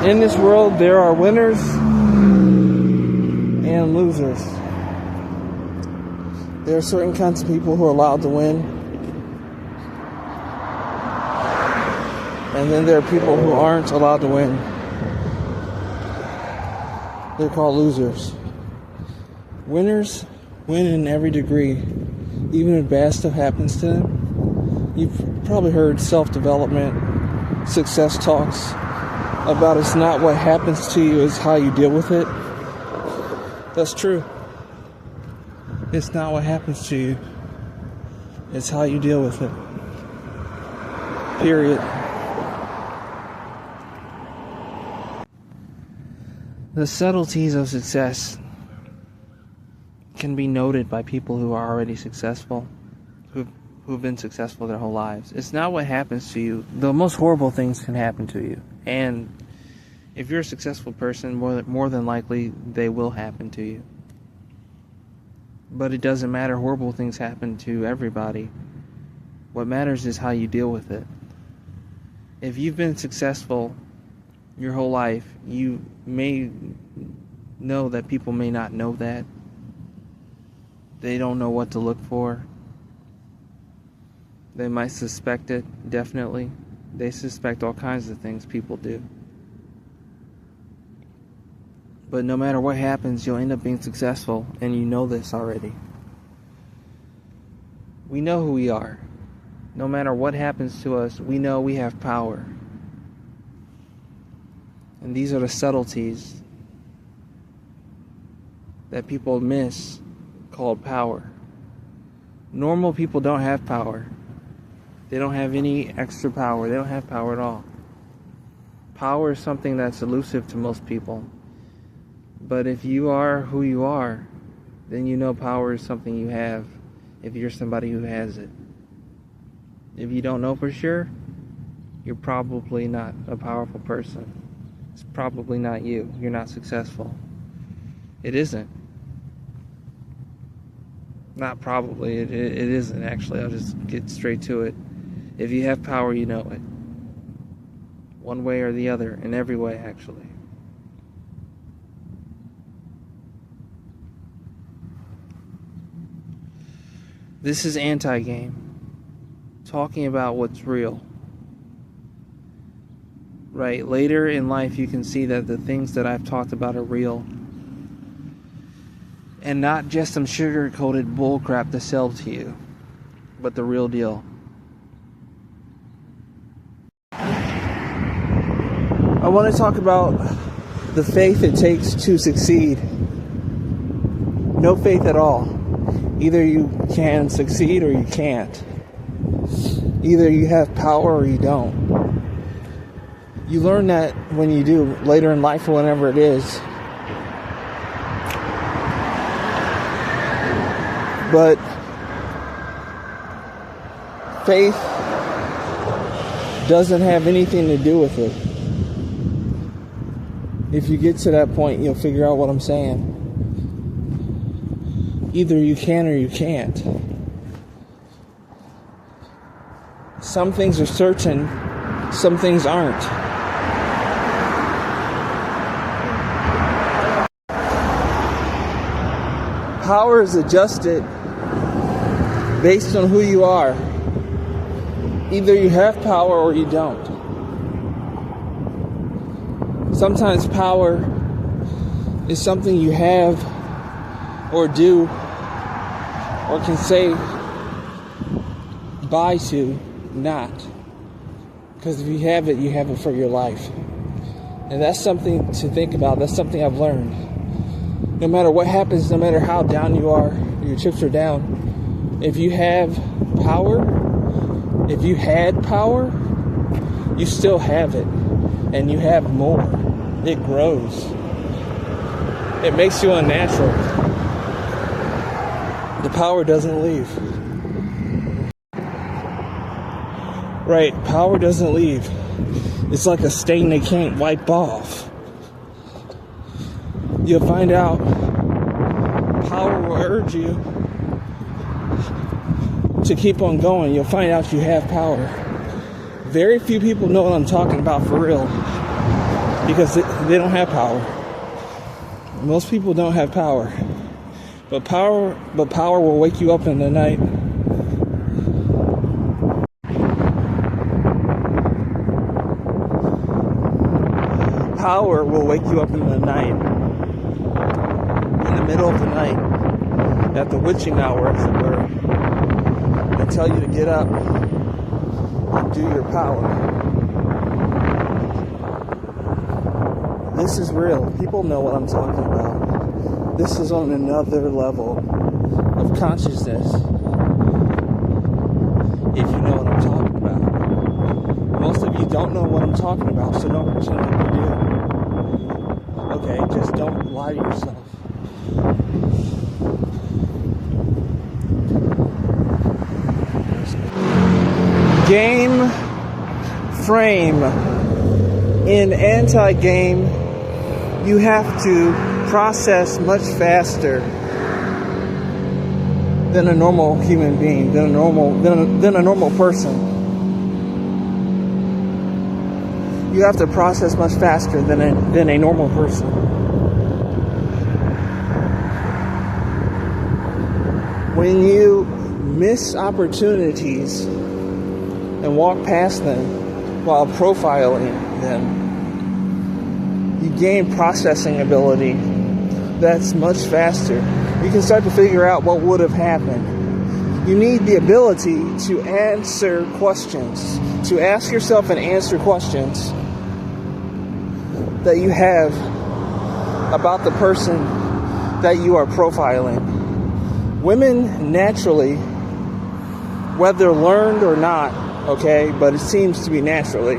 In this world, there are winners and losers. There are certain kinds of people who are allowed to win. And then there are people who aren't allowed to win. They're called losers. Winners win in every degree, even if bad stuff happens to them. You've probably heard self-development, success talks about it's not what happens to you, it's how you deal with it. That's true. It's not what happens to you, it's how you deal with it. Period. The subtleties of success can be noted by people who are already successful, who've been successful their whole lives. It's not what happens to you. The most horrible things can happen to you. And if you're a successful person, more than likely they will happen to you. But it doesn't matter. Horrible things happen to everybody. What matters is how you deal with it. If you've been successful your whole life, you may know that people may not know that. They don't know what to look for. They might suspect it, definitely. They suspect all kinds of things people do. But no matter what happens, you'll end up being successful, and you know this already. We know who we are. No matter what happens to us, we know we have power. And these are the subtleties that people miss, called power. Normal people don't have power. They don't have any extra power. They don't have power at all. Power is something that's elusive to most people. But if you are who you are, then you know power is something you have if you're somebody who has it. If you don't know for sure, you're probably not a powerful person. It's probably not you. You're not successful. It isn't. Not probably. It isn't, actually. I'll just get straight to it. If you have power, you know it. One way or the other. In every way, actually. This is anti-game. Talking about what's real. Right? Later in life, you can see that the things that I've talked about are real. And not just some sugar-coated bullcrap to sell to you, but the real deal. I want to talk about the faith it takes to succeed. No faith at all. Either you can succeed or you can't. Either you have power or you don't. You learn that when you do, later in life or whenever it is. But faith doesn't have anything to do with it. If you get to that point, you'll figure out what I'm saying. Either you can or you can't. Some things are certain, some things aren't. Power is adjusted based on who you are. Either you have power or you don't. Sometimes power is something you have or do or can say bye to, not. Because if you have it for your life. And that's something to think about. That's something I've learned. No matter what happens, no matter how down you are, your chips are down, if you have power, if you had power, you still have it. And you have more. It grows. It makes you unnatural. The power doesn't leave. Right, power doesn't leave. It's like a stain they can't wipe off. You'll find out power will urge you to keep on going. You'll find out you have power. Very few people know what I'm talking about for real. because they don't have power. Most people don't have power. But power will wake you up in the night. Power will wake you up in the night. In the middle of the night. At the witching hour, as it were. And tell you to get up and do your power. This is real. People know what I'm talking about. This is on another level of consciousness. If you know what I'm talking about. Most of you don't know what I'm talking about, so don't pretend like you do. Okay, just don't lie to yourself. Game frame. In anti-game, you have to process much faster than a normal human being, than a normal person. You have to process much faster than a normal person. When you miss opportunities and walk past them while profiling them, you gain processing ability that's much faster. You can start to figure out what would have happened. You need the ability to answer questions, to ask yourself and answer questions that you have about the person that you are profiling. Women naturally, whether learned or not, okay, but it seems to be naturally,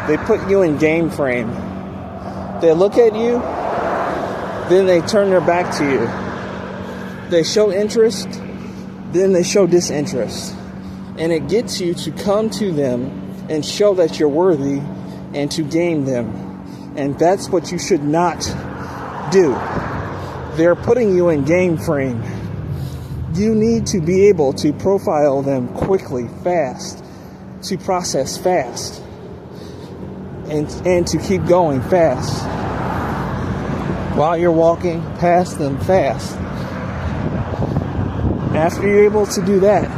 they put you in game frame. They look at you, then they turn their back to you. They show interest, then they show disinterest. And it gets you to come to them and show that you're worthy and to game them. And that's what you should not do. They're putting you in game frame. You need to be able to profile them quickly, fast, to process fast, and to keep going fast. While you're walking past them fast. After you're able to do that,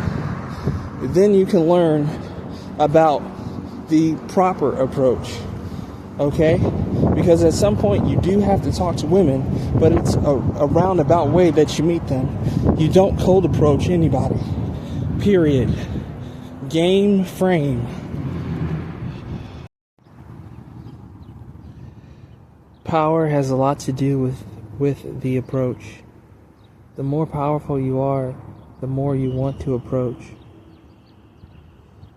then you can learn about the proper approach. Okay? Because at some point you do have to talk to women, but it's a roundabout way that you meet them. You don't cold approach anybody. Period. Game frame. Power has a lot to do with the approach. The more powerful you are, the more you want to approach.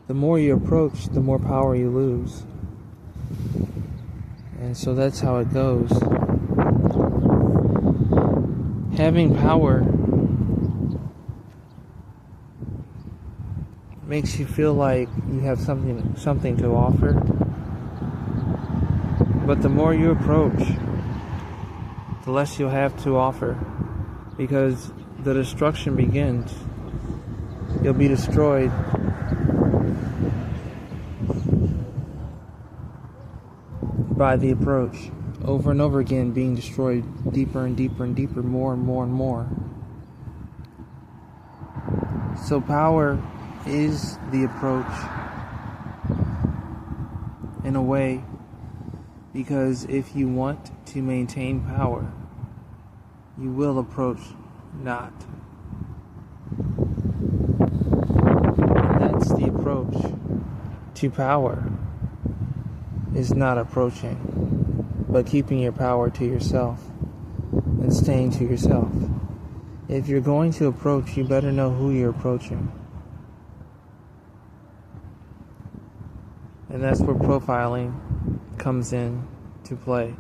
The more you approach, the more power you lose. And so that's how it goes. Having power makes you feel like you have something to offer. But the more you approach, the less you'll have to offer, because the destruction begins. You'll be destroyed. By the approach, over and over again, being destroyed deeper and deeper and deeper, more and more and more. So power is the approach in a way, because if you want to maintain power, you will approach not. And that's the approach to power, is not approaching, but keeping your power to yourself and staying to yourself. If you're going to approach, you better know who you're approaching. And that's where profiling comes in to play,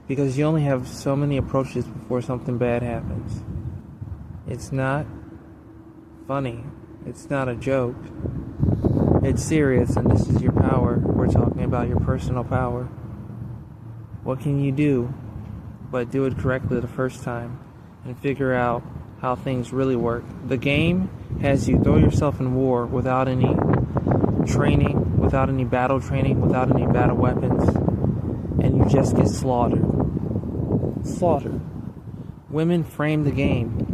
because you only have so many approaches before something bad happens. It's not funny. It's not a joke. It's serious, and this is your power. We're talking about your personal power. What can you do but do it correctly the first time and figure out how things really work? The game has you throw yourself in war without any training, without any battle training, without any battle weapons. and you just get slaughtered. Slaughtered. Women frame the game.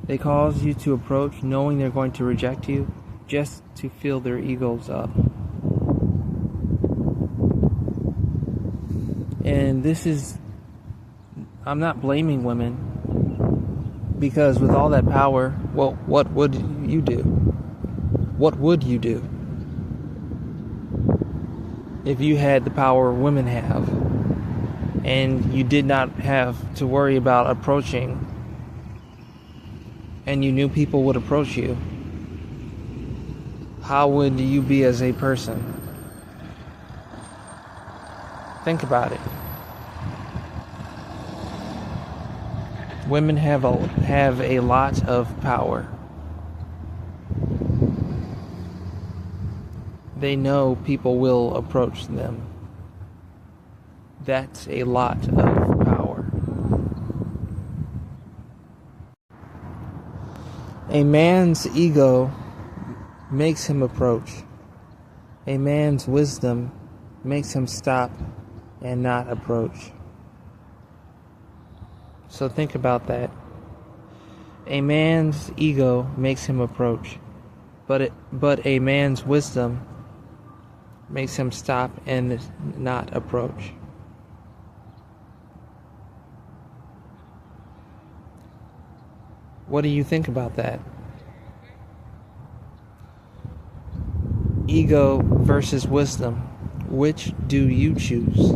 They cause you to approach knowing they're going to reject you just to fill their egos up. And I'm not blaming women, because with all that power, well, what would you do? What would you do if you had the power women have and you did not have to worry about approaching and you knew people would approach you? How would you be as a person? Think about it. Women have a lot of power. They know people will approach them. That's a lot of power. A man's ego makes him approach. A man's wisdom makes him stop and not approach. So think about that. A man's ego makes him approach, but a man's wisdom makes him stop and not approach. What do you think about that? Ego versus wisdom. Which do you choose?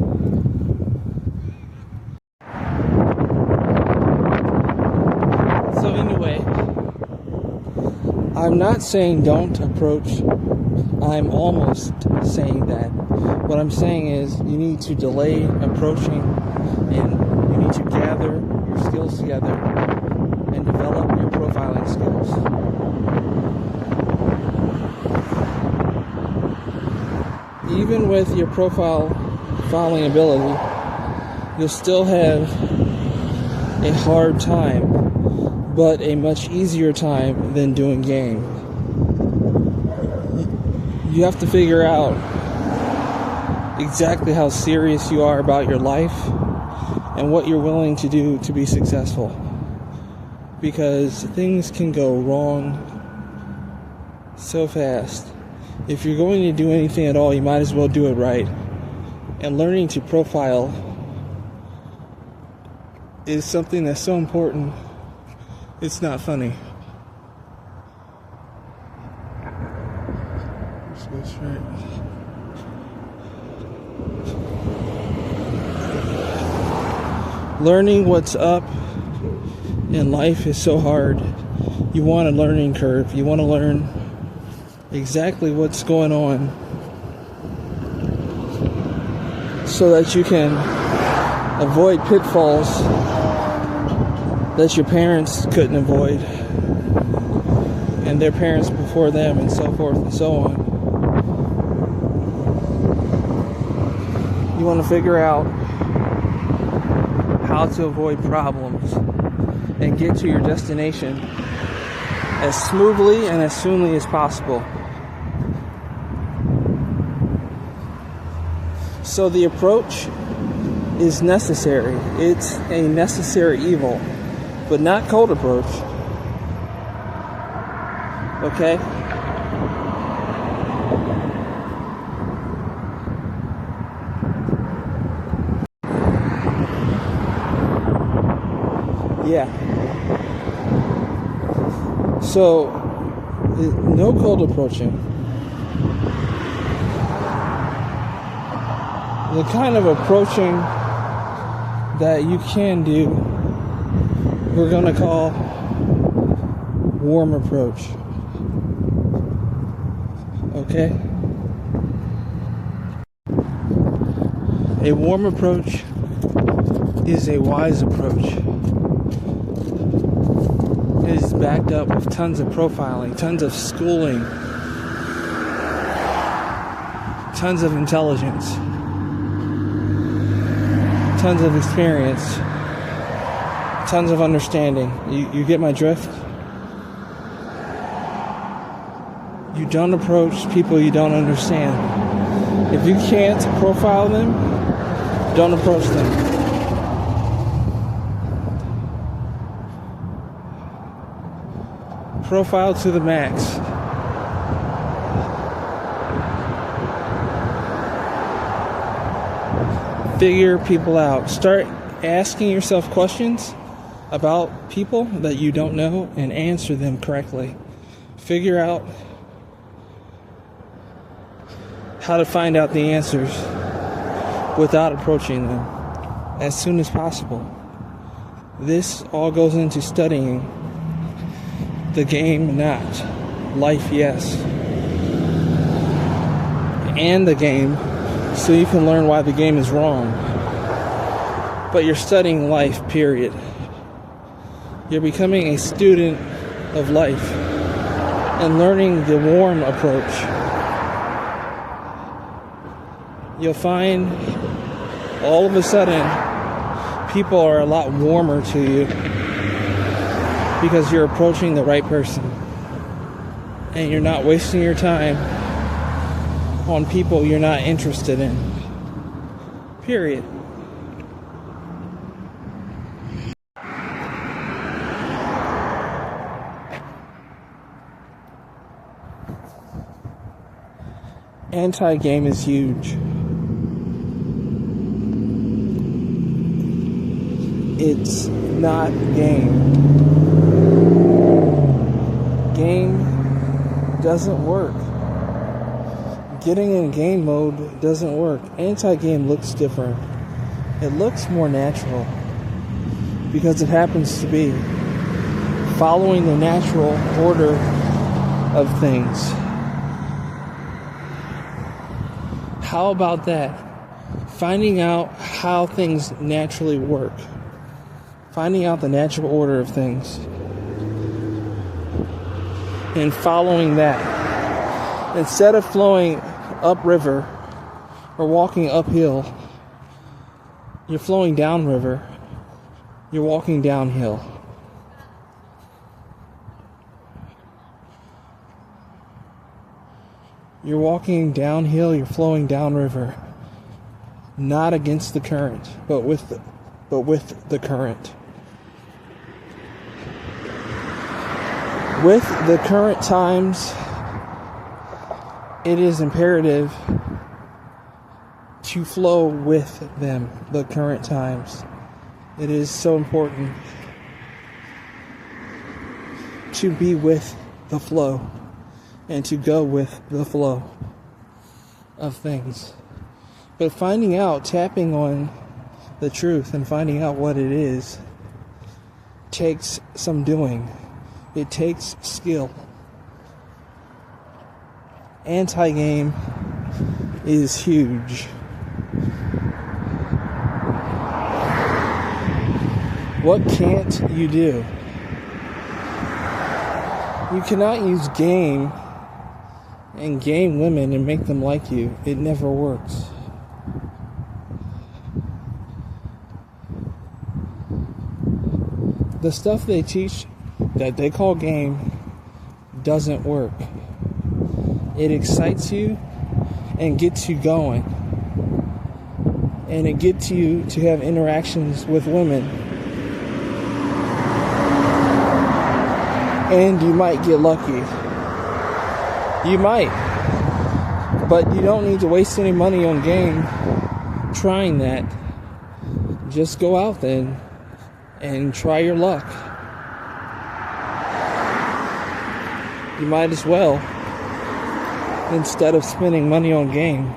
So anyway, I'm not saying don't approach. I'm almost saying that. What I'm saying is you need to delay approaching, and you need to gather your skills together and develop your profiling skills. Even with your profiling ability, you'll still have a hard time, but a much easier time than doing game. You have to figure out exactly how serious you are about your life and what you're willing to do to be successful. Because things can go wrong so fast. If you're going to do anything at all, you might as well do it right. And learning to profile is something that's so important, it's not funny. That's right. Learning what's up in life is so hard. You want a learning curve. You want to learn exactly what's going on so that you can avoid pitfalls that your parents couldn't avoid, and their parents before them, and so forth and so on. You want to figure out how to avoid problems and get to your destination as smoothly and as soonly as possible. So the approach is necessary. It's a necessary evil, but not cold approach. Okay? Yeah. So, no cold approaching. The kind of approaching that you can do, we're going to call warm approach. Okay? A warm approach is a wise approach. It is backed up with tons of profiling, tons of schooling, tons of intelligence, tons of experience, tons of understanding. You get my drift? You don't approach people you don't understand. If you can't profile them, Don't approach them. Profile to the max. Figure people out. Start asking yourself questions about people that you don't know and answer them correctly. Figure out how to find out the answers without approaching them as soon as possible. This all goes into studying the game, not life, yes, and the game, so you can learn why the game is wrong. But you're studying life, period. You're becoming a student of life and learning the warm approach. You'll find all of a sudden people are a lot warmer to you because you're approaching the right person and you're not wasting your time on people you're not interested in. Period. Anti-game is huge. It's not game. Game doesn't work. Getting in game mode doesn't work. Anti-game looks different. It looks more natural because it happens to be following the natural order of things. How about that? Finding out how things naturally work. Finding out the natural order of things. And following that. Instead of flowing upriver or walking uphill, you're flowing downriver. You're walking downhill. You're walking downhill, you're flowing downriver. Not against the current, but with the current. With the current times, it is imperative to flow with them, the current times. It is so important to be with the flow and to go with the flow of things. But finding out, tapping on the truth and finding out what it is takes some doing. It takes skill. Anti-game is huge. What can't you do? You cannot use game and game women and make them like you. It never works. The stuff they teach that they call game doesn't work. It excites you and gets you going. And it gets you to have interactions with women. And you might get lucky. You might. But you don't need to waste any money on game trying that. Just go out then and try your luck. You might as well, instead of spending money on game.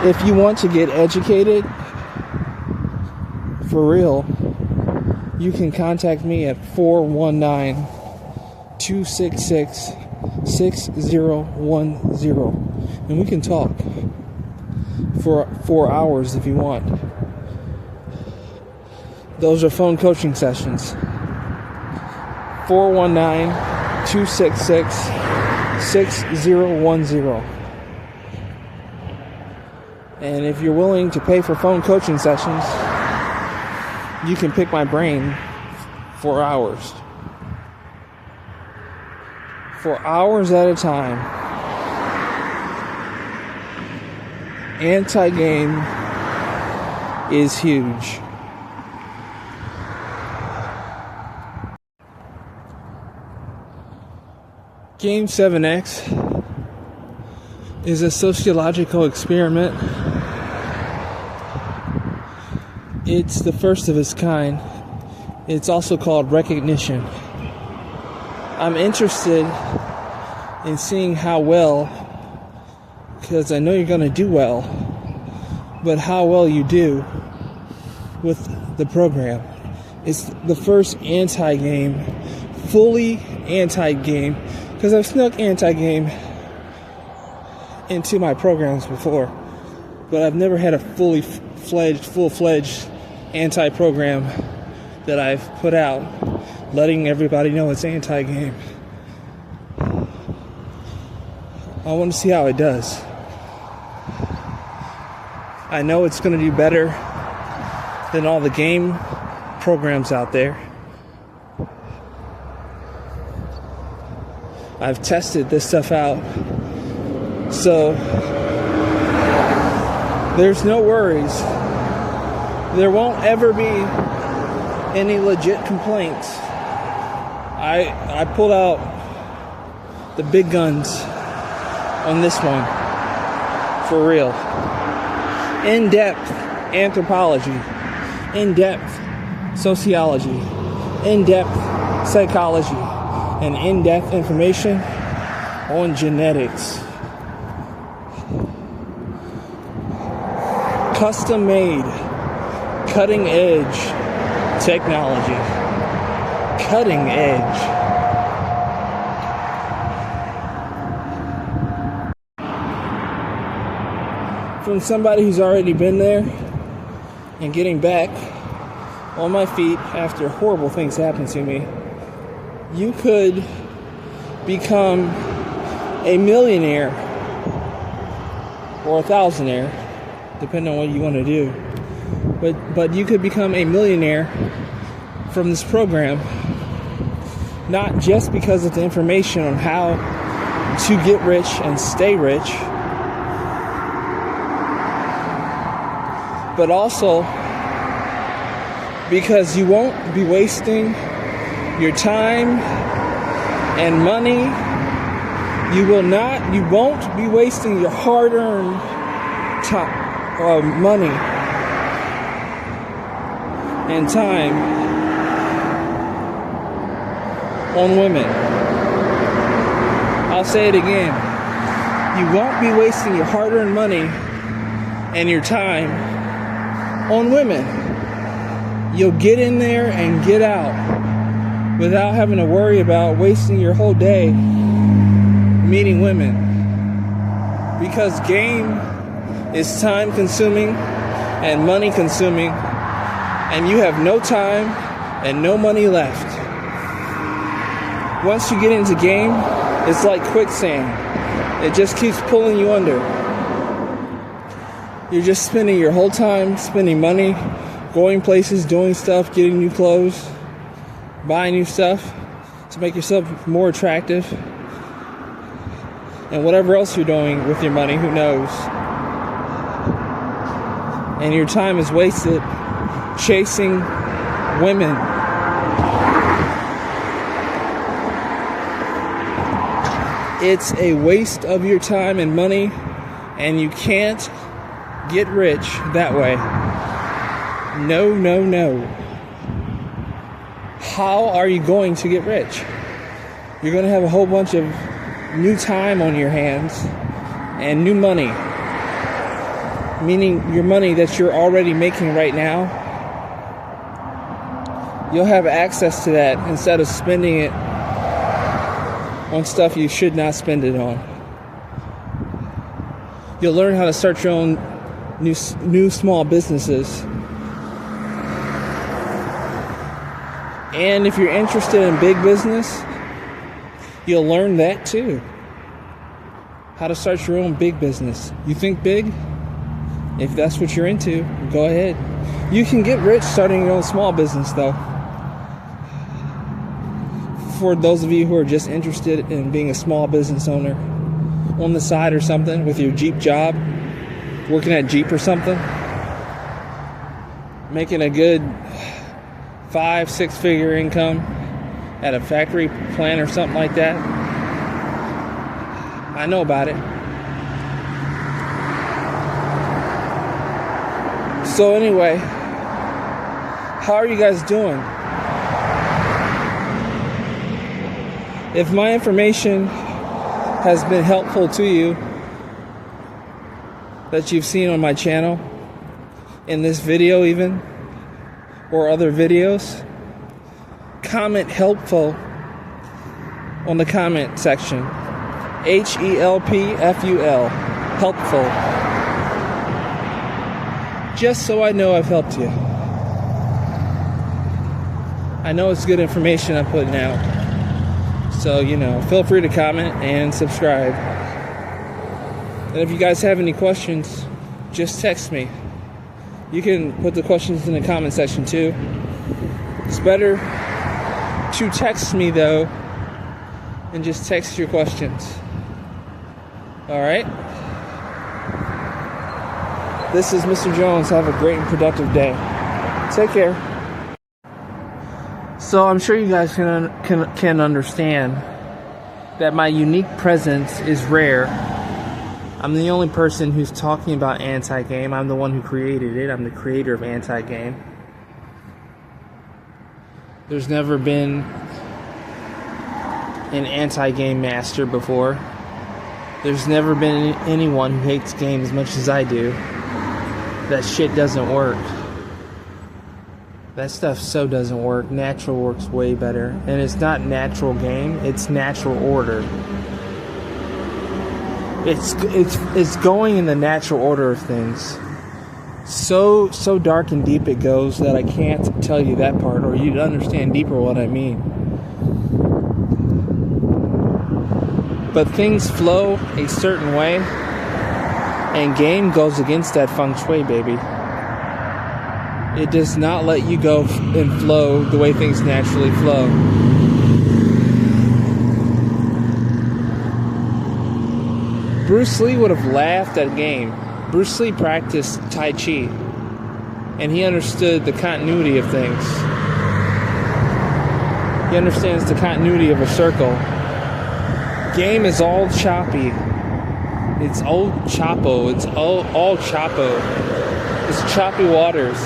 If you want to get educated for real, you can contact me at 419-266-6010 and we can talk for 4 hours if you want. Those are phone coaching sessions. 419-266-6010. And if you're willing to pay for phone coaching sessions, you can pick my brain for hours. for hours at a time. Anti-game is huge. Game 7X is a sociological experiment. It's the first of its kind. It's also called Recognition. I'm interested in seeing how well, because I know you're going to do well, but how well you do with the program. It's the first anti-game, fully anti-game, because I've snuck anti-game into my programs before, but I've never had a full-fledged anti-program that I've put out, letting everybody know it's anti-game. I want to see how it does. I know it's going to do better than all the game programs out there. I've tested this stuff out, so there's no worries. There won't ever be any legit complaints. I pulled out the big guns on this one, for real. In-depth anthropology, in-depth sociology, in-depth psychology, and in-depth information on genetics. Custom-made, cutting-edge technology. Cutting edge. From somebody who's already been there and getting back on my feet after horrible things happen to me, you could become a millionaire or a thousandaire, depending on what you want to do. But you could become a millionaire from this program, not just because of the information on how to get rich and stay rich, but also because you won't be wasting your time and money. You won't be wasting your hard-earned money and time on women. I'll say it again. You won't be wasting your hard-earned money and your time on women. You'll get in there and get out without having to worry about wasting your whole day meeting women. Because game is time consuming and money consuming, and you have no time and no money left. Once you get into game, it's like quicksand. It just keeps pulling you under. You're just spending your whole time spending money, going places, doing stuff, getting new clothes, buying new stuff to make yourself more attractive, and whatever else you're doing with your money, who knows. And your time is wasted chasing women. It's a waste of your time and money, and you can't get rich that way. No, no, no. How are you going to get rich? You're going to have a whole bunch of new time on your hands and new money, meaning your money that you're already making right now. You'll have access to that instead of spending it on stuff you should not spend it on. You'll learn how to start your own new small businesses. And if you're interested in big business, you'll learn that too. How to start your own big business. You think big? If that's what you're into, go ahead. You can get rich starting your own small business though. for those of you who are just interested in being a small business owner on the side or something with your Jeep job, working at Jeep or something, making a good 5-6 figure income at a factory plant or something like that. I know about it. So anyway, how are you guys doing? If my information has been helpful to you, that you've seen on my channel, in this video even, or other videos, comment helpful on the comment section. HELPFUL, helpful. Just so I know I've helped you. I know it's good information I'm putting out. So, feel free to comment and subscribe. And if you guys have any questions, just text me. You can put the questions in the comment section too. It's better to text me though, and just text your questions. Alright? This is Mr. Jones. Have a great and productive day. Take care. So I'm sure you guys can understand that my unique presence is rare. I'm the only person who's talking about anti-game. I'm the one who created it. I'm the creator of anti-game. There's never been an anti-game master before. There's never been anyone who hates game as much as I do. That shit doesn't work. That stuff so doesn't work. Natural works way better. And it's not natural game, it's natural order. It's going in the natural order of things. So dark and deep it goes that I can't tell you that part, or you'd understand deeper what I mean. But things flow a certain way, and game goes against that feng shui, baby. It does not let you go and flow the way things naturally flow. Bruce Lee would have laughed at game. Bruce Lee practiced Tai Chi, and he understood the continuity of things. He understands the continuity of a circle. Game is all choppy. It's all Chapo. It's all Chapo. It's choppy waters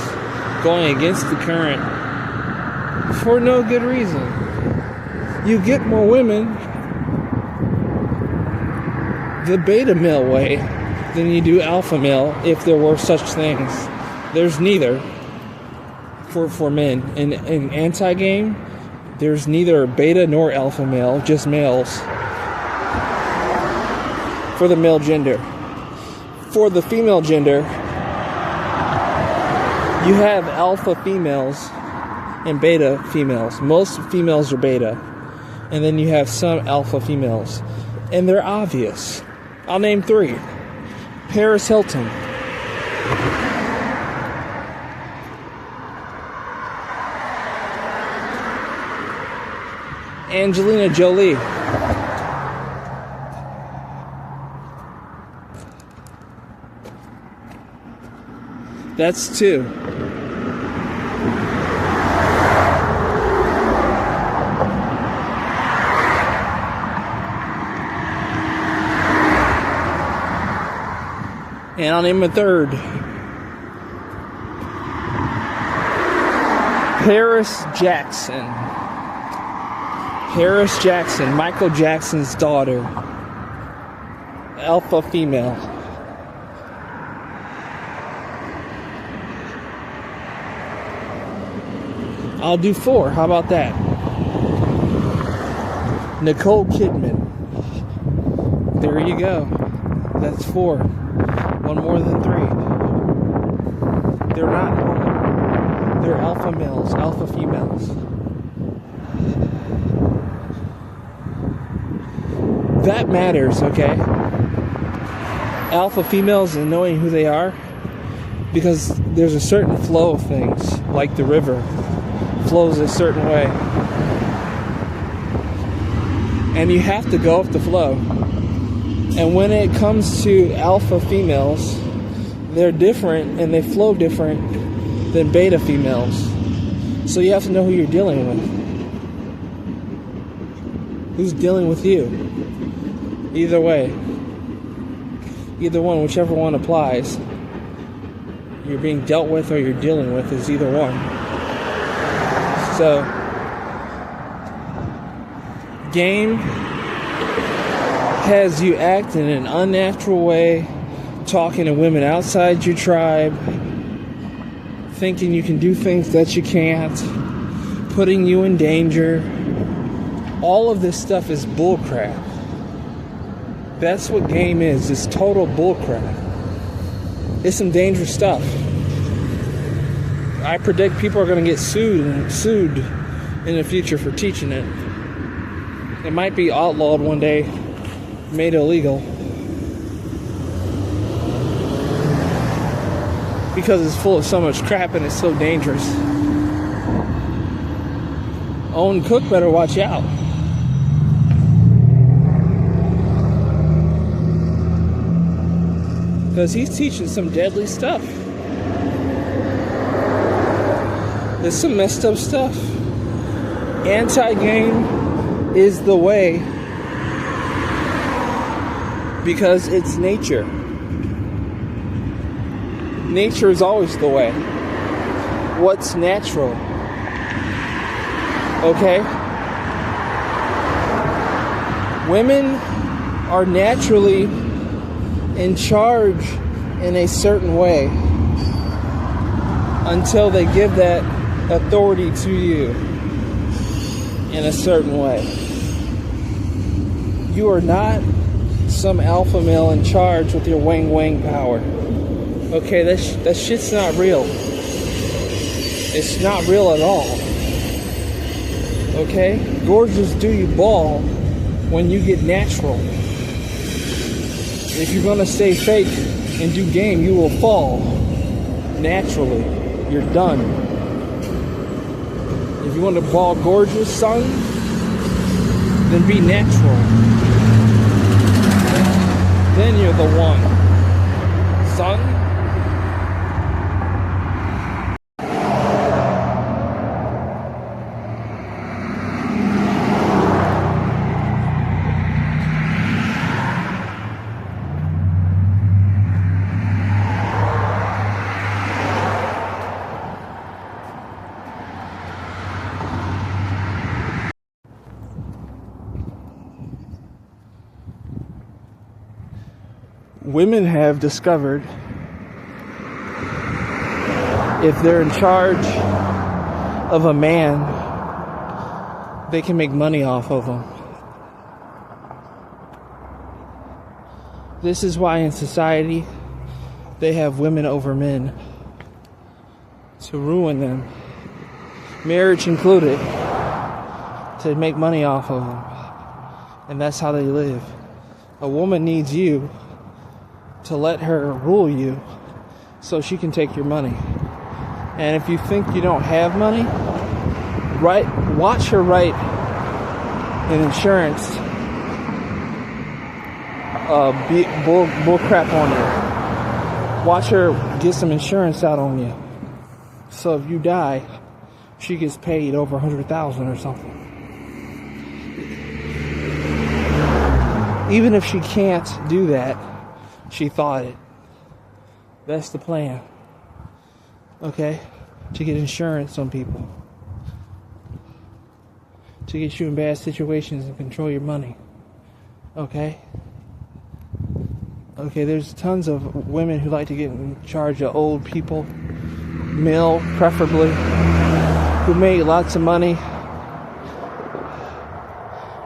going against the current for no good reason. You get more women the beta male way than you do alpha male, if there were such things. There's neither for men. In anti-game, there's neither beta nor alpha male, just males. For the male gender. For the female gender, you have alpha females and beta females. Most females are beta. And then you have some alpha females. And they're obvious. I'll name 3. Paris Hilton. Angelina Jolie. That's 2. And I'll name a 3rd. Paris Jackson. Paris Jackson, Michael Jackson's daughter. Alpha female. I'll do 4. How about that? Nicole Kidman. There you go. That's 4. One more than 3. They're not normal. They're alpha males, alpha females. That matters, okay? Alpha females and knowing who they are, because there's a certain flow of things, like the river flows a certain way. And you have to go with the flow. And when it comes to alpha females, they're different and they flow different than beta females. So you have to know who you're dealing with. Who's dealing with you? Either way. Either one, whichever one applies. You're being dealt with or you're dealing with is either one. So, game has you act in an unnatural way, talking to women outside your tribe, thinking you can do things that you can't, putting you in danger. All of this stuff is bullcrap. That's what game is. It's total bullcrap. It's some dangerous stuff. I predict people are going to get sued in the future for teaching it. It might be outlawed one day, made illegal. Because it's full of so much crap and it's so dangerous. Owen Cook better watch out. Because he's teaching some deadly stuff. There's some messed up stuff. Anti-game is the way because it's nature. Nature is always the way. What's natural? Okay? Women are naturally in charge in a certain way until they give that authority to you in a certain way. You are not some alpha male in charge with your wang wang power. Okay, that shit's not real. It's not real at all. Okay? Gorgeous do you ball when you get natural. If you're gonna stay fake and do game, you will fall naturally. You're done. If you want to ball gorgeous, son, then be natural. Then you're the one, son. Women have discovered if they're in charge of a man, they can make money off of him. This is why in society they have women over men to ruin them, marriage included, to make money off of them. And that's how they live. A woman needs you to let her rule you so she can take your money. And if you think you don't have money, watch her write an insurance bull crap on you. Watch her get some insurance out on you. So if you die, she gets paid over $100,000 or something. Even if she can't do that, she thought it. That's the plan. Okay? To get insurance on people. To get you in bad situations and control your money. Okay? Okay, there's tons of women who like to get in charge of old people. Male, preferably. Who make lots of money.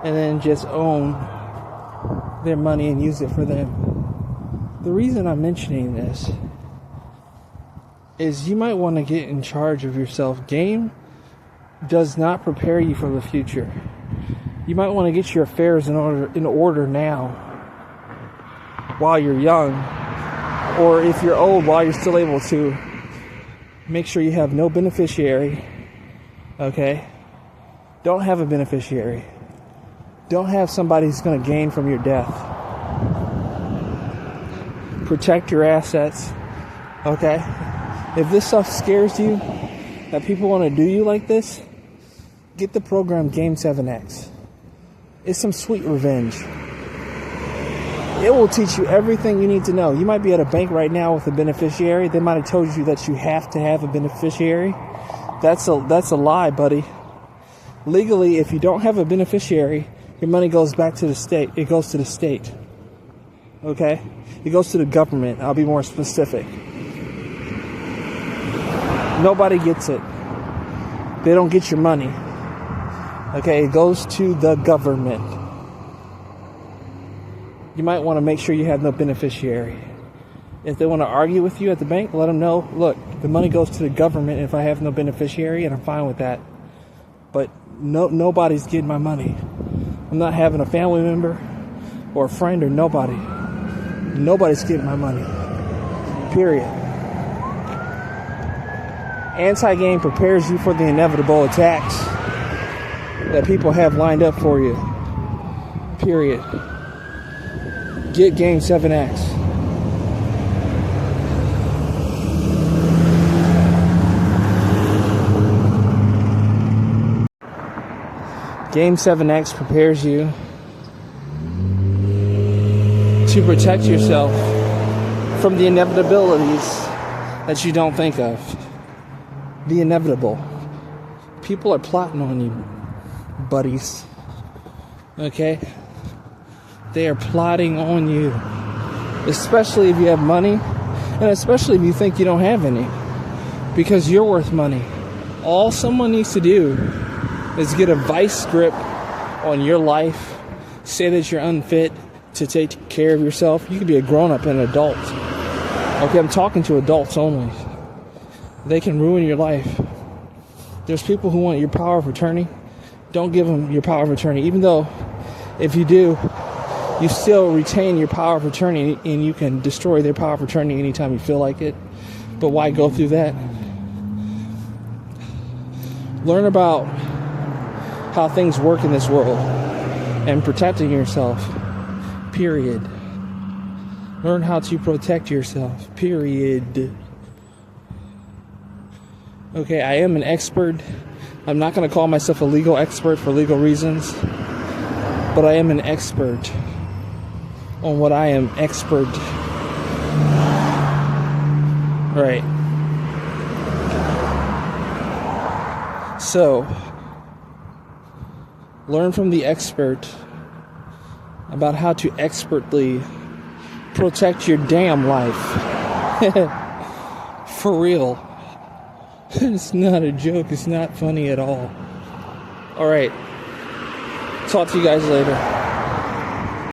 And then just own their money and use it for them. The reason I'm mentioning this is you might want to get in charge of yourself. Game does not prepare you for the future. You might want to get your affairs in order now while you're young, or if you're old, while you're still able to. Make sure you have no beneficiary. Okay? Don't have a beneficiary. Don't have somebody who's going to gain from your death. Protect your assets. Okay? If this stuff scares you, that people want to do you like this, get the program Game 7X. It's some sweet revenge. It will teach you everything you need to know. You might be at a bank right now with a beneficiary. They might have told you that you have to have a beneficiary. That's a lie, buddy. Legally, if you don't have a beneficiary, your money goes back to the state. It goes to the state. Okay? It goes to the government. I'll be more specific. Nobody gets it. They don't get your money. Okay? It goes to the government. You might want to make sure you have no beneficiary. If they want to argue with you at the bank, let them know, look, the money goes to the government if I have no beneficiary, and I'm fine with that. But nobody's getting my money. I'm not having a family member or a friend or nobody. Nobody's getting my money. Period. Anti-game prepares you for the inevitable attacks that people have lined up for you. Period. Get Game 7X. Game 7X prepares you to protect yourself from the inevitabilities that you don't think of. The inevitable. People are plotting on you, buddies. Okay? They are plotting on you. Especially if you have money, and especially if you think you don't have any. Because you're worth money. All someone needs to do is get a vice grip on your life, say that you're unfit to take care of yourself. You could be a grown-up and an adult. Okay, I'm talking to adults only. They can ruin your life. There's people who want your power of attorney. Don't give them your power of attorney. Even though, if you do, you still retain your power of attorney, and you can destroy their power of attorney anytime you feel like it. But why go through that? Learn about how things work in this world and protecting yourself. Period. Learn how to protect yourself. Period. Okay, I am an expert. I'm not going to call myself a legal expert for legal reasons, but I am an expert on what I am expert. Right. So, learn from the expert about how to expertly protect your damn life. For real. It's not a joke. It's not funny at all. Alright. Talk to you guys later.